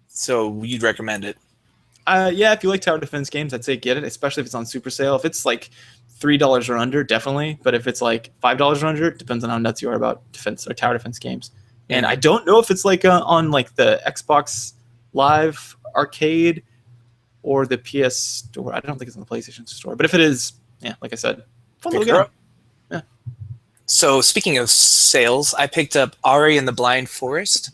So you'd recommend it? Yeah, if you like tower defense games, I'd say get it, especially if it's on super sale. If it's like $3 or under, definitely. But if it's like $5 or under, it depends on how nuts you are about defense or tower defense games. And I don't know if it's like on like the Xbox Live Arcade or the PS Store. I don't think it's on the PlayStation Store. But if it is, yeah, like I said, fun little game. Yeah. So speaking of sales, I picked up Ari and the Blind Forest.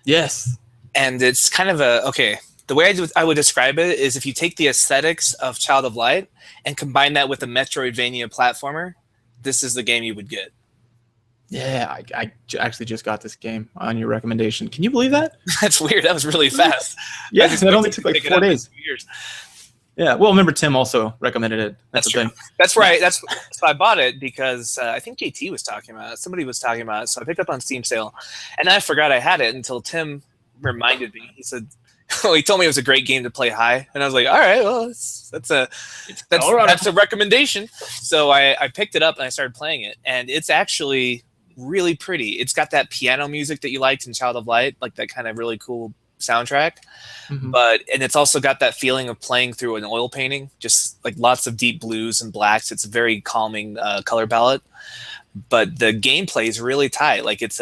Yes. And it's kind of the way I would describe it is if you take the aesthetics of Child of Light and combine that with a Metroidvania platformer, this is the game you would get. Yeah, I actually just got this game on your recommendation. Can you believe that? That's weird. That was really fast. Yeah, it only took like 4 days. Yeah, well, remember Tim also recommended it. That's true. So I bought it because I think JT was talking about it. Somebody was talking about it, so I picked it up on Steam sale, and I forgot I had it until Tim reminded me. He said, he told me it was a great game to play high, and I was like, all right, well, that's a recommendation. So I picked it up and I started playing it, and it's actually really pretty. It's got that piano music that you liked in Child of Light, like that kind of really cool soundtrack. Mm-hmm. And it's also got that feeling of playing through an oil painting, just like lots of deep blues and blacks. It's a very calming color palette, but the gameplay is really tight. Like it's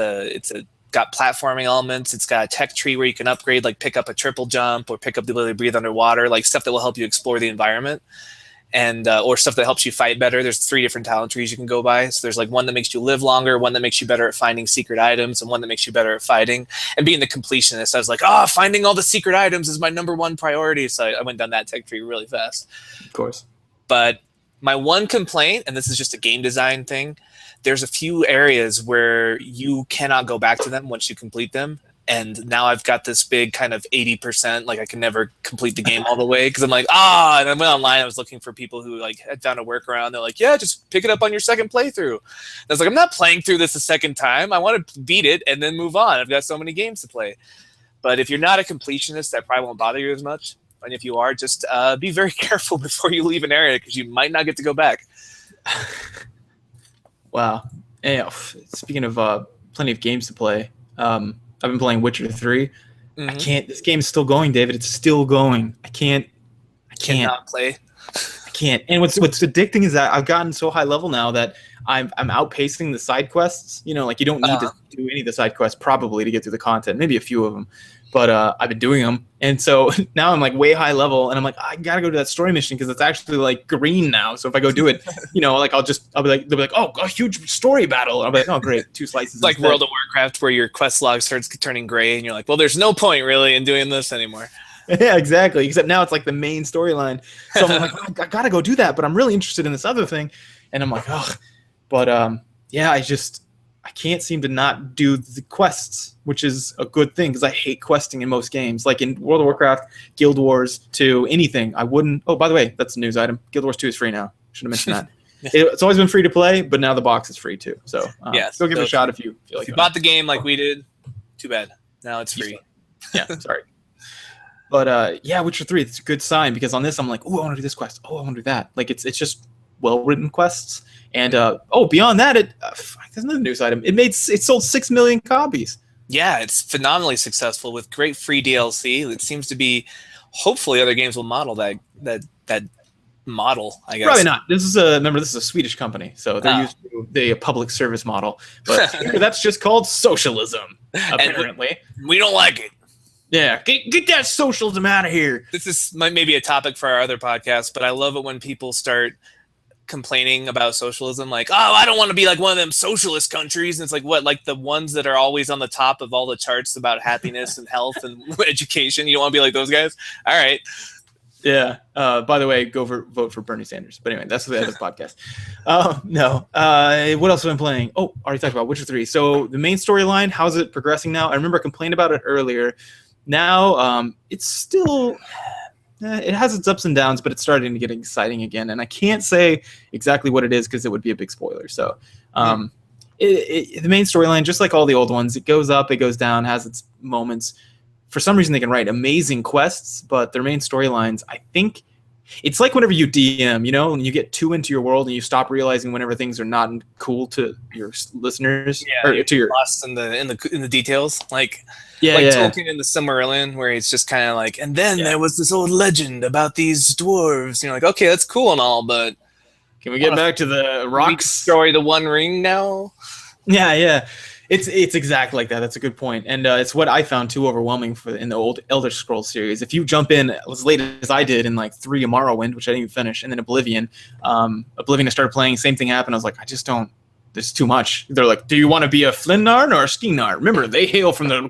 got platforming elements. It's got a tech tree where you can upgrade, like pick up a triple jump or pick up the ability to breathe underwater, like stuff that will help you explore the environment. and or stuff that helps you fight better. There's 3 different talent trees you can go by. So there's like one that makes you live longer, one that makes you better at finding secret items, and one that makes you better at fighting. And being the completionist, I was like, finding all the secret items is my #1 priority. So I went down that tech tree really fast. Of course. But my one complaint, and this is just a game design thing, there's a few areas where you cannot go back to them once you complete them. And now I've got this big kind of 80%, like I can never complete the game all the way because I'm like, and I went online, I was looking for people who like had found a workaround. They're like, yeah, just pick it up on your second playthrough. And I was like, I'm not playing through this a second time. I want to beat it and then move on. I've got so many games to play. But if you're not a completionist, that probably won't bother you as much. And if you are, just be very careful before you leave an area because you might not get to go back. Wow. And, speaking of plenty of games to play, I've been playing Witcher 3. Mm-hmm. I can't. This game's still going, David. It's still going. I can't. Cannot play. I can't. And what's addicting is that I've gotten so high level now that I'm outpacing the side quests. You know, like you don't need to do any of the side quests probably to get through the content. Maybe a few of them, but I've been doing them, and so now I'm like way high level, and I'm like I gotta go to that story mission because it's actually like green now. So if I go do it, you know, like I'll be like they'll be like, oh, a huge story battle. I'll be like, oh great, 2 slices. It's like World of Warcraft where your quest log starts turning gray, and you're like, well, there's no point really in doing this anymore. Yeah, exactly. Except now it's like the main storyline. So I'm like, I gotta go do that, but I'm really interested in this other thing, and I'm like, oh, but yeah, I can't seem to not do the quests, which is a good thing because I hate questing in most games. Like in World of Warcraft, Guild Wars 2, anything. I wouldn't. Oh, by the way, that's a news item. Guild Wars 2 is free now. Should have mentioned that. It's always been free to play, but now the box is free too. So go give it a shot if you feel like you bought the game like we did. Too bad. Now it's free. Yeah, sorry. But yeah, Witcher 3, it's a good sign because on this I'm like, oh, I want to do this quest. Oh, I want to do that. Like it's just well-written quests. And beyond that, there's another news item. It sold 6 million copies. Yeah, it's phenomenally successful with great free DLC. It seems to be. Hopefully, other games will model that model. I guess probably not. This is a Swedish company, so they're used to the public service model. But that's just called socialism. Apparently, we don't like it. Yeah, get that socialism out of here. This is maybe a topic for our other podcast, but I love it when people start complaining about socialism, like, oh, I don't want to be like one of them socialist countries. And it's like, what, like the ones that are always on the top of all the charts about happiness and health and education? You don't want to be like those guys? All right. Yeah. By the way, vote for Bernie Sanders. But anyway, that's the end of the podcast. No. What else have I been playing? Oh, already talked about Witcher 3. So the main storyline, how's it progressing now? I remember I complained about it earlier. Now it's still... it has its ups and downs, but it's starting to get exciting again. And I can't say exactly what it is because it would be a big spoiler. So the main storyline, just like all the old ones, it goes up, it goes down, has its moments. For some reason, they can write amazing quests, but their main storylines, I think, it's like whenever you DM, you know, and you get too into your world and you stop realizing whenever things are not cool to your listeners. Yeah, or to your lost in the details, like. Yeah, like Tolkien in the Silmarillion, where it's just kind of like, and then there was this old legend about these dwarves. You're like, okay, that's cool and all, but can we get back to the rocks? Destroy the One Ring now? Yeah. It's exactly like that. That's a good point, and it's what I found too overwhelming in the old Elder Scrolls series. If you jump in as late as I did in like 3 Morrowind, which I didn't even finish, and then Oblivion, I started playing. Same thing happened. I was like, I just don't. There's too much. They're like, do you want to be a Flinnarn or a Skeenar? Remember, they hail from the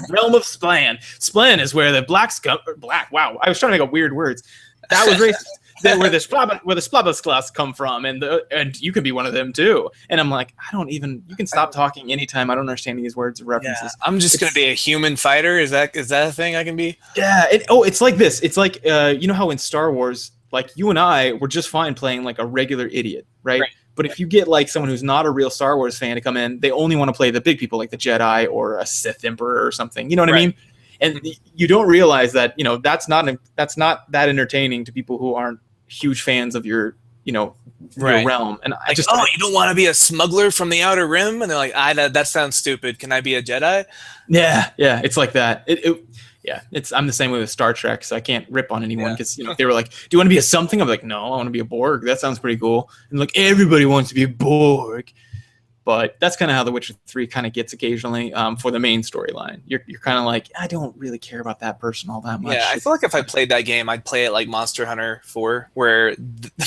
realm of Splan. Splan is where the blacks come. Black. Wow, I was trying to make up weird words. That was racist. where the Splabas come from, and you can be one of them too. And I'm like, I don't even. You can stop talking anytime. I don't understand these words or references. Yeah, I'm just gonna be a human fighter. Is that a thing I can be? Yeah. It's like this. It's like you know how in Star Wars, like you and I were just fine playing like a regular idiot, right? But if you get like someone who's not a real Star Wars fan to come in, they only want to play the big people like the Jedi or a Sith Emperor or something. You know what I mean? And you don't realize that, you know, that's not that entertaining to people who aren't huge fans of your, you know, your realm. And I just you don't want to be a smuggler from the Outer Rim, and they're like, that sounds stupid. Can I be a Jedi? Yeah, it's like that. I'm the same way with Star Trek, so I can't rip on anyone because they were like, "Do you want to be a something?" I'm like, "No, I want to be a Borg. That sounds pretty cool." And like, everybody wants to be a Borg. But that's kind of how The Witcher 3 kind of gets occasionally for the main storyline. You're kind of like, I don't really care about that person all that much. Yeah, I feel like if I played that game, I'd play it like Monster Hunter 4, where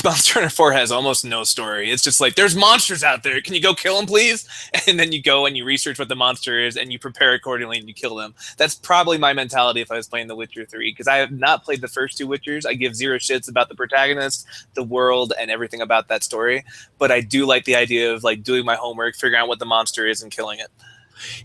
Monster Hunter 4 has almost no story. It's just like, there's monsters out there. Can you go kill them, please? And then you go and you research what the monster is, and you prepare accordingly, and you kill them. That's probably my mentality if I was playing The Witcher 3, because I have not played the first 2 Witchers. I give zero shits about the protagonist, the world, and everything about that story. But I do like the idea of like doing my homework, figuring out what the monster is, and killing it.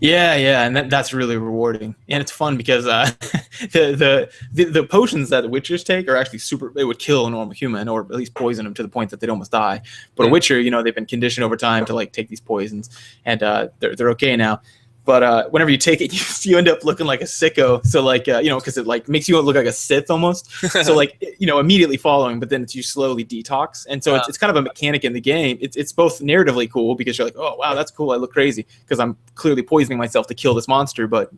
Yeah, and that's really rewarding, and it's fun because the potions that the Witchers take are actually super. They would kill a normal human, or at least poison them to the point that they'd almost die. But a Witcher, they've been conditioned over time to like take these poisons, and they're okay now. But whenever you take it, you end up looking like a sicko. So like, because it like makes you look like a Sith almost. So like, immediately following, but then you slowly detox. And so it's kind of a mechanic in the game. It's both narratively cool because you're like, oh, wow, that's cool. I look crazy because I'm clearly poisoning myself to kill this monster. But,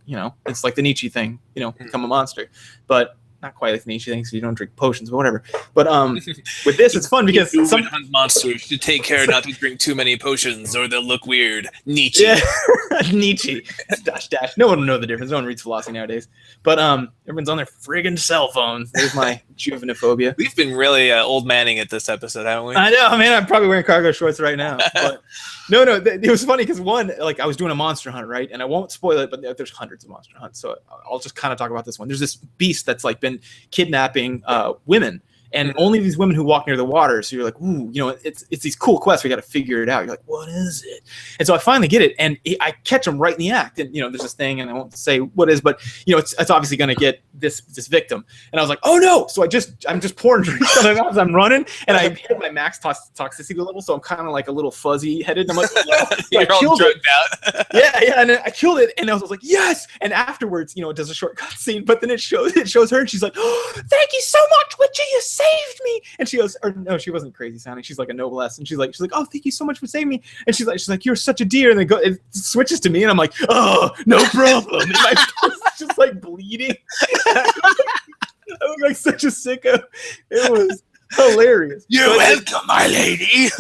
it's like the Nietzsche thing, become a monster. But not quite like the Nietzsche thing, so you don't drink potions, but whatever. But with this, it's fun because some hunt monsters should take care not to drink too many potions or they'll look weird. Nietzsche. Yeah. Nietzsche. Dash. No one will know the difference. No one reads philosophy nowadays. But everyone's on their friggin' cell phones. There's my juvenophobia. We've been really old manning at this episode, haven't we? I know, man. I'm probably wearing cargo shorts right now. But no, it was funny because I was doing a monster hunt, right? And I won't spoil it, but there's hundreds of monster hunts, so I'll just kind of talk about this one. There's this beast that's like been kidnapping women. And only these women who walk near the water. So you're like, ooh, it's these cool quests. We got to figure it out. You're like, what is it? And so I finally get it, and I catch him right in the act. And there's this thing, and I won't say what it is, but it's obviously going to get this victim. And I was like, oh no! So I'm just pouring drinks on him as I'm running, and I hit my max toxicity level. So I'm kind of like a little fuzzy headed. I'm like, oh, so you're all drugged out. yeah, and then I killed it, and I was like, yes. And afterwards, it does a short cutscene, but then it shows her, and she's like, oh, thank you so much, Witcher, you saved me. And she goes, or no, she wasn't crazy sounding. She's like a noblesse, and she's like, oh, thank you so much for saving me. And she's like, you're such a dear. And then it switches to me, and I'm like, oh, no problem. And my face is just like bleeding. I was like such a sicko. It was hilarious. You're welcome, my lady.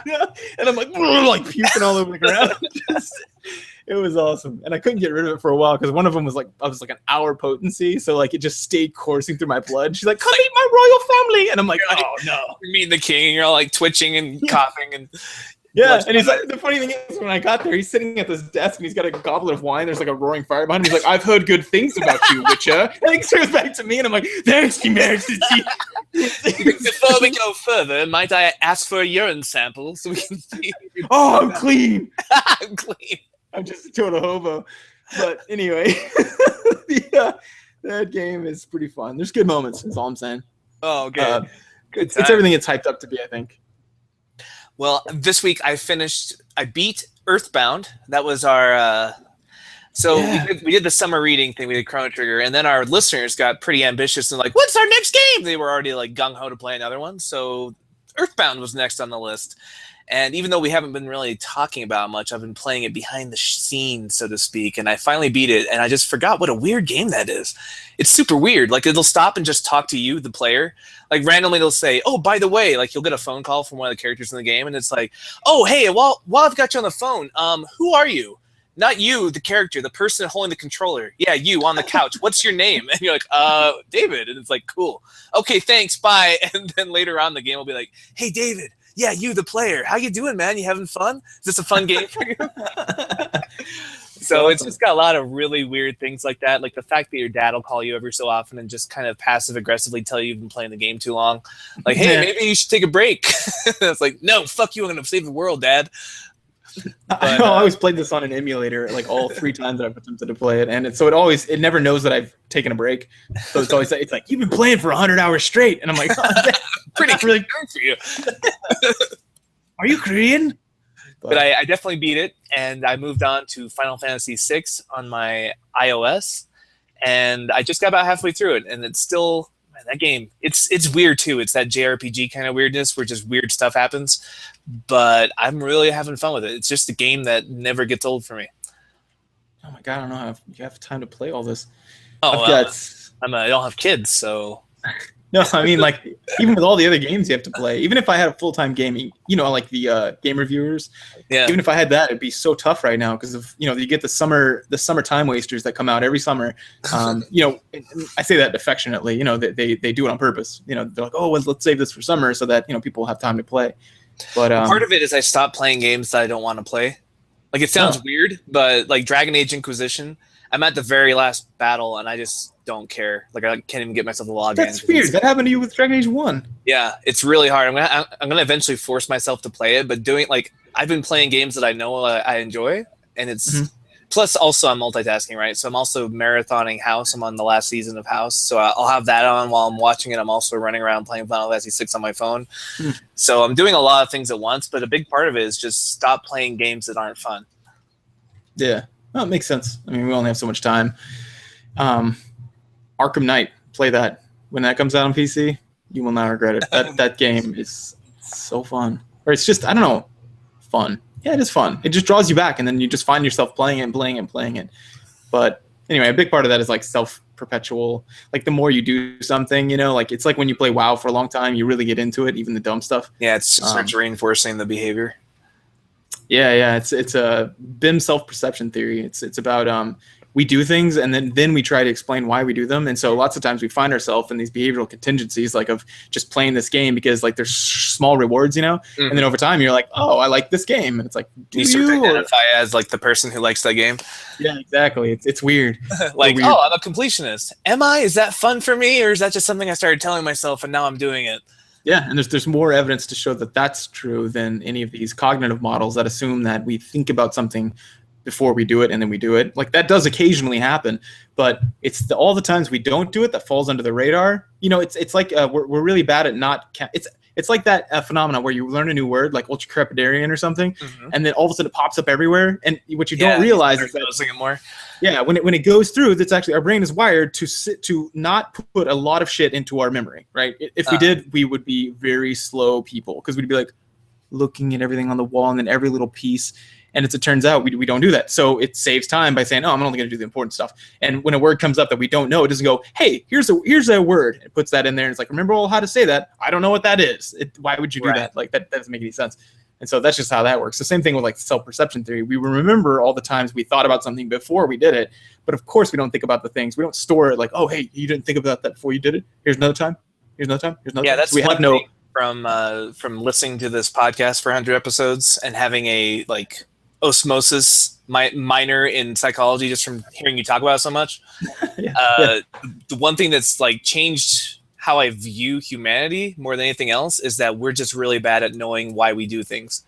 Yeah. And I'm like puking all over the ground. It was awesome, and I couldn't get rid of it for a while because one of them was like an hour potency, so like it just stayed coursing through my blood. She's like, "Come meet my royal family," and I'm like, "Oh no!" You're meeting the king, and you're all like twitching and coughing and. Yeah, and he's like, the funny thing is, when I got there, he's sitting at this desk and he's got a goblet of wine. There's like a roaring fire behind him. He's like, I've heard good things about you, Witcher. And he turns back to me, and I'm like, thanks, Your Majesty. Before we go further, might I ask for a urine sample so we can see? Oh, I'm clean. I'm clean. I'm just a total hobo. But anyway, that game is pretty fun. There's good moments, that's all I'm saying. Oh, okay. It's everything it's hyped up to be, I think. Well, this week I beat Earthbound. That was our, we did the summer reading thing, we did Chrono Trigger, and then our listeners got pretty ambitious and like, what's our next game? They were already like gung-ho to play another one. So Earthbound was next on the list. And even though we haven't been really talking about it much, I've been playing it behind the scenes, so to speak. And I finally beat it, and I just forgot what a weird game that is. It's super weird. Like, it'll stop and just talk to you, the player. Like, randomly they'll say, oh, by the way, like, you'll get a phone call from one of the characters in the game, and it's like, oh, hey, while I've got you on the phone, who are you? Not you, the character, the person holding the controller. Yeah, you on the couch. What's your name? And you're like, David. And it's like, cool. Okay, thanks, bye. And then later on, the game will be like, hey, David. Yeah, you, the player. How you doing, man? You having fun? Is this a fun game for you? So it's just got a lot of really weird things like that. Like the fact that your dad will call you every so often and just kind of passive-aggressively tell you you've been playing the game too long. Like, hey, maybe you should take a break. It's like, no, fuck you. I'm going to save the world, Dad. But, I always played this on an emulator, like all 3 times that I've attempted to play it, and it never knows that I've taken a break. So it's always it's like, you've been playing for 100 hours straight, and I'm like, oh, pretty really good for you. Are you Korean? But I definitely beat it, and I moved on to Final Fantasy VI on my iOS, and I just got about halfway through it, and it's still. That game, it's weird too. It's that JRPG kind of weirdness where just weird stuff happens, but I'm really having fun with it. It's just a game that never gets old for me. Oh my god, I don't know how you have time to play all this. Oh, I don't have kids, so No, I mean, like, even with all the other games you have to play, even if I had a full-time gaming, like the game reviewers, Yeah. even if I had that, it'd be so tough right now because of, you get the summer time wasters that come out every summer. And I say that affectionately, they do it on purpose. They're like, oh, well, let's save this for summer so that, people have time to play. But part of it is I stopped playing games that I don't want to play. Like, it sounds weird, but like Dragon Age Inquisition, I'm at the very last battle and I just don't care. Like, I can't even get myself to log in. That's weird. That happened to you with Dragon Age 1. Yeah, it's really hard. I'm gonna eventually force myself to play it, but I've been playing games that I know I enjoy, and it's plus also I'm multitasking, right? So I'm also marathoning House. I'm on the last season of House, so I'll have that on while I'm watching it. I'm also running around playing Final Fantasy 6 on my phone. So I'm doing a lot of things at once, but a big part of it is just stop playing games that aren't fun. Yeah, well, it makes sense. I mean, we only have so much time. Arkham Knight, play that. When that comes out on PC, you will not regret it. That game is so fun. Or it's just, I don't know, fun. Yeah, it is fun. It just draws you back, and then you just find yourself playing it and playing it and playing it. But anyway, a big part of that is like self-perpetual. Like, the more you do something, like it's like when you play WoW for a long time, you really get into it, even the dumb stuff. Yeah, it starts reinforcing the behavior. Yeah, it's a BIM self-perception theory. It's about we do things and then we try to explain why we do them, and so lots of times we find ourselves in these behavioral contingencies, like of just playing this game because like there's small rewards, and then over time you're like, oh, I like this game, and it's like, you start to identify as like the person who likes that game. Yeah, exactly. It's weird. Like, weird. Oh, I'm a completionist. Am I? Is that fun for me, or is that just something I started telling myself and now I'm doing it? Yeah, and there's more evidence to show that that's true than any of these cognitive models that assume that we think about something before we do it and then we do it. Like, that does occasionally happen, but it's all the times we don't do it that falls under the radar. It's like we're really bad at not. It's like that phenomenon where you learn a new word, like ultracrepidarian or something, and then all of a sudden it pops up everywhere. And what you don't realize is that more. Yeah, when it goes through, that's actually our brain is wired to not put a lot of shit into our memory, right? If we did, we would be very slow people, because we'd be like looking at everything on the wall and then every little piece. And it turns out we don't do that. So it saves time by saying, oh, I'm only going to do the important stuff. And when a word comes up that we don't know, it doesn't go, hey, here's a word. It puts that in there, and it's like, remember all how to say that? I don't know what that is. Why would you do that? Like, that doesn't make any sense. And so that's just how that works. The same thing with like self-perception theory. We remember all the times we thought about something before we did it, but of course we don't think about the things. We don't store it like, oh, hey, you didn't think about that before you did it. Here's another time. Here's another time. Here's another time. That's so we have no from listening to this podcast for 100 episodes and having a like osmosis minor in psychology just from hearing you talk about it so much. The one thing that's like changed how I view humanity more than anything else is that we're just really bad at knowing why we do things.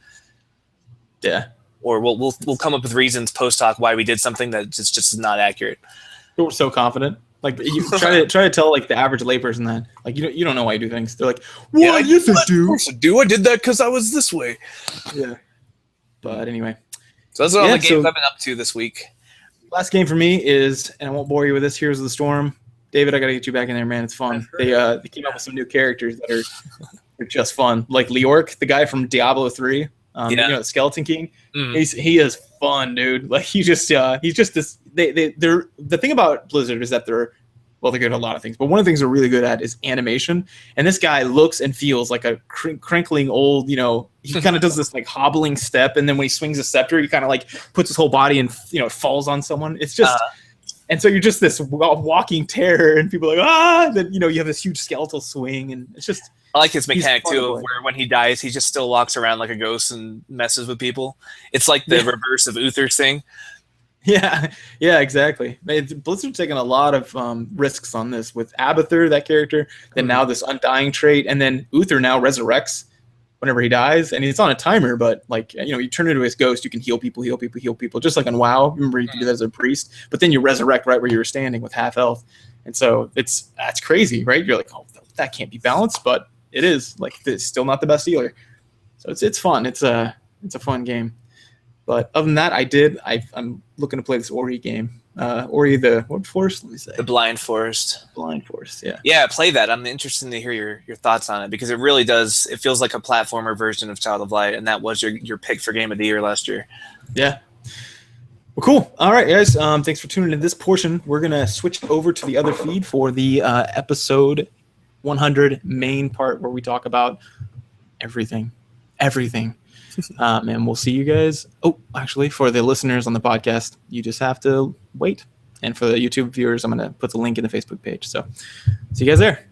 Yeah. Or we'll come up with reasons post hoc why we did something that just is not accurate. We're so confident. Like, you try to tell like the average layperson that like you don't know why you do things. They're like, well, yes, I do. Of course I do. I did that because I was this way. Yeah. But anyway. So those are all the games I've been up to this week. Last game for me is, and I won't bore you with this, Heroes of the Storm. David, I got to get you back in there, man. It's fun. They came up with some new characters that are just fun. Like Leorc, the guy from Diablo 3, the Skeleton King. He is fun, dude. Like, he's just this. They're the thing about Blizzard is that they're good at a lot of things, but one of the things they're really good at is animation. And this guy looks and feels like a crinkling old, he kind of does this like hobbling step, and then when he swings a scepter, he kind of like puts his whole body and falls on someone. It's just. And so you're just this walking terror, and people are like, then you have this huge skeletal swing, and it's just. I like his mechanic too, where when he dies, he just still walks around like a ghost and messes with people. It's like the reverse of Uther's thing. Yeah, exactly. Blizzard's taking a lot of risks on this with Abathur, that character, then now this Undying trait, and then Uther now resurrects whenever he dies, and it's on a timer, but like, you turn into his ghost, you can heal people, just like on WoW. Remember, you can do that as a priest, but then you resurrect right where you were standing with half health, and so that's crazy, right? You're like, oh, that can't be balanced, but it is. Like, it's still not the best healer, so it's fun. It's a fun game. But other than that, I'm looking to play this Ori game. Ori what forest? Let me say. The Blind Forest. Blind Forest, yeah. Yeah, play that. I'm interested to hear your thoughts on it, because it really does. It feels like a platformer version of Child of Light, and that was your pick for Game of the Year last year. Yeah. Well, cool. All right, guys. Thanks for tuning in this portion. We're going to switch over to the other feed for the episode 100 main part where we talk about everything. And we'll see you guys. Oh, actually, for the listeners on the podcast, you just have to wait. And for the YouTube viewers, I'm going to put the link in the Facebook page. So see you guys there.